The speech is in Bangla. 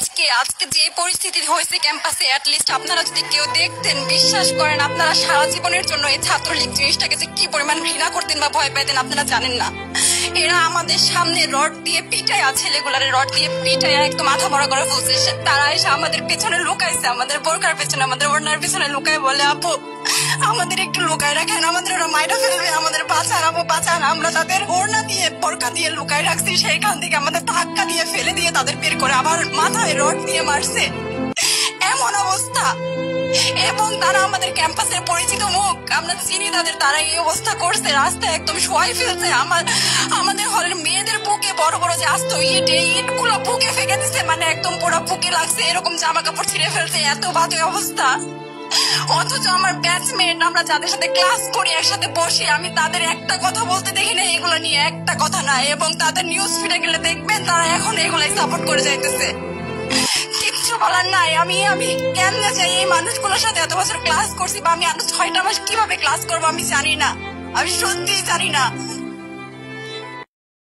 আজকে আজকে যে পরিস্থিতি হয়েছে ক্যাম্পাসে, অ্যাটলিস্ট আপনারা যদি কেউ দেখতেন, বিশ্বাস করেন আপনারা সারা জীবনের জন্য এই ছাত্রলীগ জিনিসটাকে যে কি পরিমাণ ঘৃণা করতেন বা ভয় পেতেন আপনারা জানেন না। এরা আমাদের সামনে রড দিয়ে পিটায়া, ছেলেগুলারে রড দিয়ে পিটায়া একদম মাথা মরা করে ফেলছে। তারা এসে আমাদের পেছনে লুকাইছে, আমাদের বোরকার পেছনে, আমাদের ওড়নার পেছনে লুকায় বলে, আপু আমাদের একটু লুকায় রাখেন, আমাদের ওরা মাইরা ফেলবে, আমাদের বাঁচান আপু বাঁচান। আমরা তাদের ওড়না দিয়ে বোরকা দিয়ে লুকায় রাখছি, সেইখান থেকে আমাদের ধাক্কা দিয়ে ফেলে দিয়ে তাদের বের করে আবার মাথায় রড দিয়ে মারছে। এমন অবস্থা। এবং তারা আমাদের ক্যাম্পাসের পরিচিত মুখ, আমরা চিনি তাদের, তারা এই অবস্থা করছে, রাস্তায় একদম শোয়াই ফেলছে। আমাদের হলের মেয়েদের বুকে বড় বড় যে আসতো ইট গুলো বুকে ফেঁকে দিচ্ছে, মানে একদম পুরো বুকে লাগছে, এরকম জামা কাপড় ছিঁড়ে ফেলছে, এত বাজে অবস্থা। অথচ আমার ব্যাচমেট, আমরা যাদের সাথে ক্লাস করি, একসাথে বসি, আমি তাদের একটা কথা বলতে দেখি না এগুলো নিয়ে, একটা কথা না। এবং তাদের নিউজ ফিডে গেলে দেখবেন তারা এখন এগুলাই সাপোর্ট করে যাইতেছে। কিচ্ছু বলার নাই। আমি কেমনে চাই এই মানুষগুলোর সাথে এত বছর ক্লাস করছি, বা আমি আরো 6টা মাস কিভাবে ক্লাস করবো আমি জানি না, আমি সত্যি জানি না।